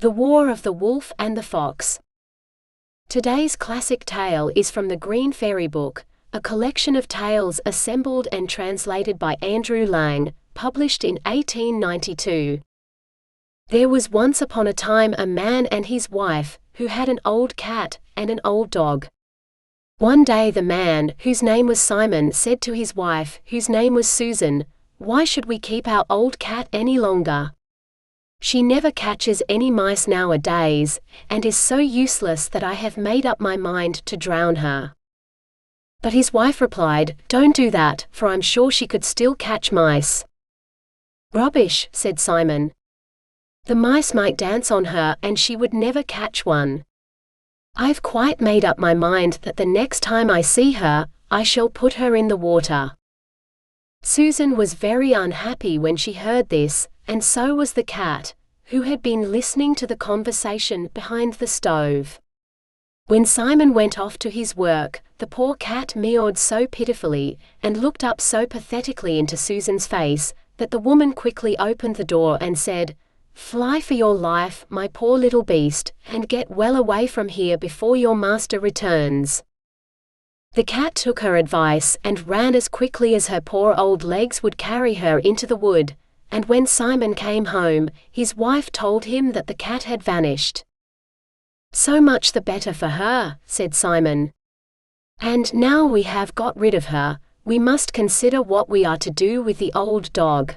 The War of the Wolf and the Fox. Today's classic tale is from the Green Fairy Book, a collection of tales assembled and translated by Andrew Lang, published in 1892. There was once upon a time a man and his wife, who had an old cat and an old dog. One day the man, whose name was Simon, said to his wife, whose name was Susan, "Why should we keep our old cat any longer? She never catches any mice nowadays, and is so useless that I have made up my mind to drown her." But his wife replied, "Don't do that, for I'm sure she could still catch mice." "Rubbish," said Simon. "The mice might dance on her and she would never catch one. I've quite made up my mind that the next time I see her, I shall put her in the water." Susan was very unhappy when she heard this, and so was the cat, who had been listening to the conversation behind the stove. When Simon went off to his work, the poor cat meowed so pitifully, and looked up so pathetically into Susan's face, that the woman quickly opened the door and said, "Fly for your life, my poor little beast, and get well away from here before your master returns." The cat took her advice and ran as quickly as her poor old legs would carry her into the wood, and when Simon came home, his wife told him that the cat had vanished. "So much the better for her," said Simon. "And now we have got rid of her, we must consider what we are to do with the old dog.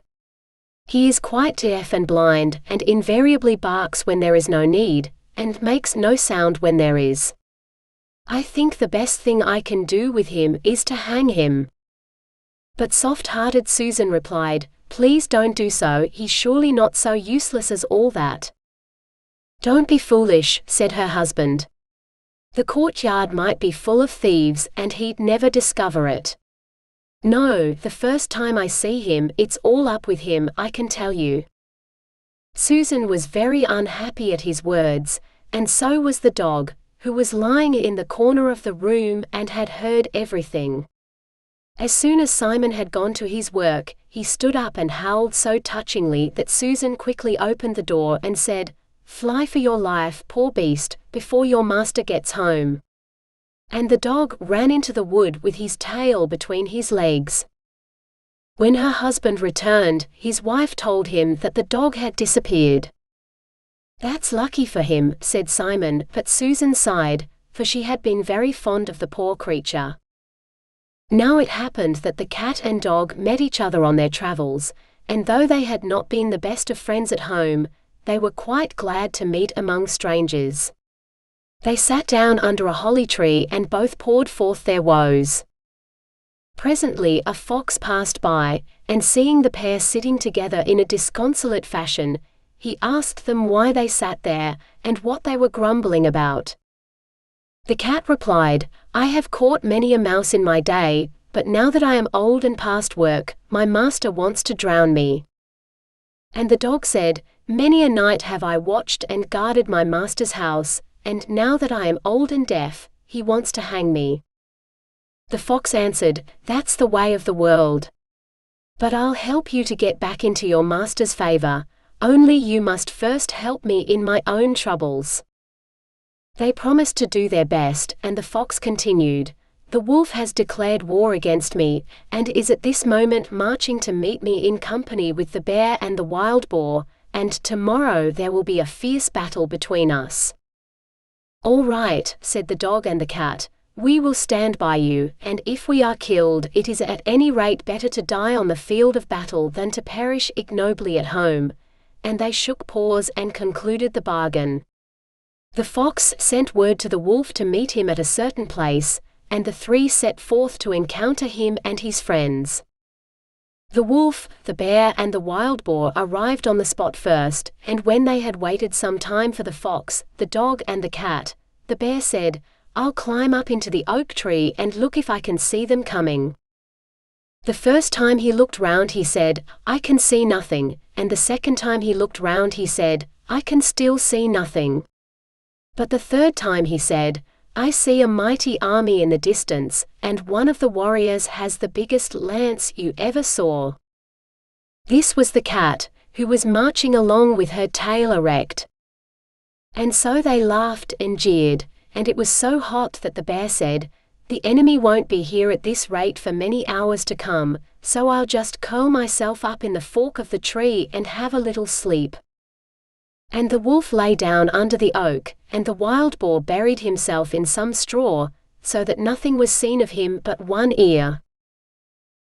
He is quite deaf and blind, and invariably barks when there is no need, and makes no sound when there is. I think the best thing I can do with him is to hang him." But soft-hearted Susan replied, "Please don't do so, he's surely not so useless as all that." "Don't be foolish," said her husband. "The courtyard might be full of thieves, and he'd never discover it. No, the first time I see him, it's all up with him, I can tell you." Susan was very unhappy at his words, and so was the dog, who was lying in the corner of the room and had heard everything. As soon as Simon had gone to his work, he stood up and howled so touchingly that Susan quickly opened the door and said, "Fly for your life, poor beast, before your master gets home." And the dog ran into the wood with his tail between his legs. When her husband returned, his wife told him that the dog had disappeared. "That's lucky for him," said Simon, but Susan sighed, for she had been very fond of the poor creature. Now it happened that the cat and dog met each other on their travels, and though they had not been the best of friends at home, they were quite glad to meet among strangers. They sat down under a holly tree and both poured forth their woes. Presently a fox passed by, and seeing the pair sitting together in a disconsolate fashion, he asked them why they sat there, and what they were grumbling about. The cat replied, "I have caught many a mouse in my day, but now that I am old and past work, my master wants to drown me." And the dog said, "Many a night have I watched and guarded my master's house, and now that I am old and deaf, he wants to hang me." The fox answered, "That's the way of the world. But I'll help you to get back into your master's favor, only you must first help me in my own troubles." They promised to do their best, and the fox continued, "The wolf has declared war against me, and is at this moment marching to meet me in company with the bear and the wild boar, and tomorrow there will be a fierce battle between us." "All right," said the dog and the cat, "we will stand by you, and if we are killed, it is at any rate better to die on the field of battle than to perish ignobly at home." And they shook paws and concluded the bargain. The fox sent word to the wolf to meet him at a certain place, and the three set forth to encounter him and his friends. The wolf, the bear and the wild boar arrived on the spot first, and when they had waited some time for the fox, the dog and the cat, the bear said, "I'll climb up into the oak tree and look if I can see them coming." The first time he looked round he said, "I can see nothing," and the second time he looked round he said, "I can still see nothing." But the third time he said, "I see a mighty army in the distance, and one of the warriors has the biggest lance you ever saw." This was the cat, who was marching along with her tail erect. And so they laughed and jeered, and it was so hot that the bear said, "The enemy won't be here at this rate for many hours to come, so I'll just curl myself up in the fork of the tree and have a little sleep." And the wolf lay down under the oak, and the wild boar buried himself in some straw, so that nothing was seen of him but one ear.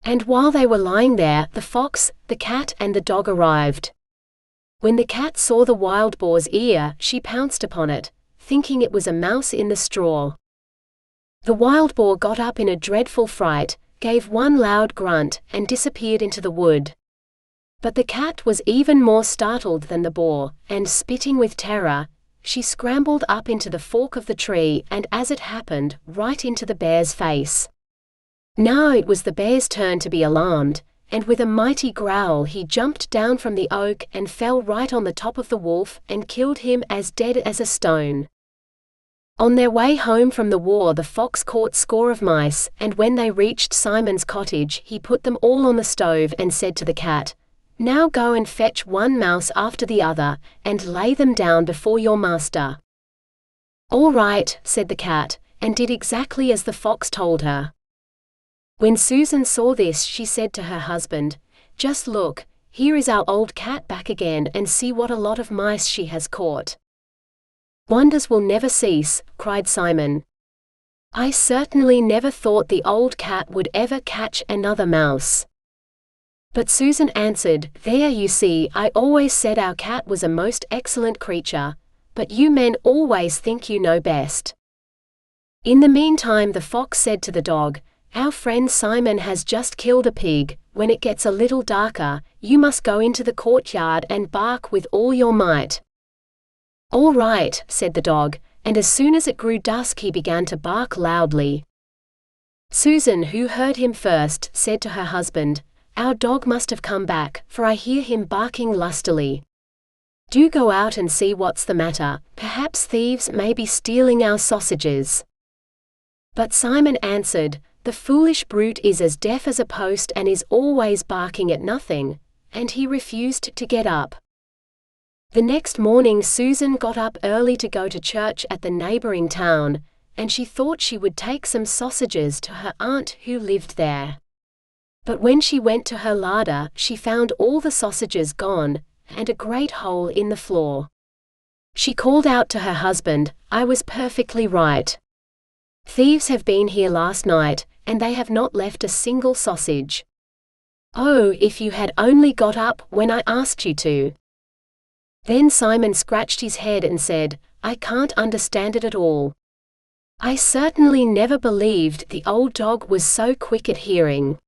And while they were lying there, the fox, the cat, and the dog arrived. When the cat saw the wild boar's ear, she pounced upon it, thinking it was a mouse in the straw. The wild boar got up in a dreadful fright, gave one loud grunt, and disappeared into the wood. But the cat was even more startled than the boar, and spitting with terror, she scrambled up into the fork of the tree and, as it happened, right into the bear's face. Now it was the bear's turn to be alarmed, and with a mighty growl he jumped down from the oak and fell right on the top of the wolf and killed him as dead as a stone. On their way home from the war the fox caught score of mice, and when they reached Simon's cottage he put them all on the stove and said to the cat, "Now go and fetch one mouse after the other, and lay them down before your master." "All right," said the cat, and did exactly as the fox told her. When Susan saw this she said to her husband, "Just look, here is our old cat back again, and see what a lot of mice she has caught." "Wonders will never cease," cried Simon. "I certainly never thought the old cat would ever catch another mouse." But Susan answered, "There you see, I always said our cat was a most excellent creature, but you men always think you know best." In the meantime the fox said to the dog, "Our friend Simon has just killed a pig. When it gets a little darker, you must go into the courtyard and bark with all your might." "All right," said the dog, and as soon as it grew dusk he began to bark loudly. Susan, who heard him first, said to her husband, "Our dog must have come back, for I hear him barking lustily. Do go out and see what's the matter, perhaps thieves may be stealing our sausages." But Simon answered, "The foolish brute is as deaf as a post and is always barking at nothing," and he refused to get up. The next morning Susan got up early to go to church at the neighboring town, and she thought she would take some sausages to her aunt who lived there. But when she went to her larder, she found all the sausages gone, and a great hole in the floor. She called out to her husband, "I was perfectly right. Thieves have been here last night, and they have not left a single sausage. Oh, if you had only got up when I asked you to." Then Simon scratched his head and said, "I can't understand it at all. I certainly never believed the old dog was so quick at hearing."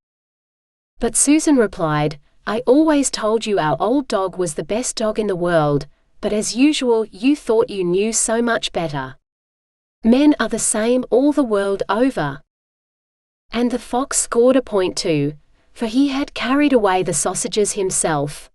But Susan replied, "I always told you our old dog was the best dog in the world, but as usual you thought you knew so much better. Men are the same all the world over." And the fox scored a point too, for he had carried away the sausages himself.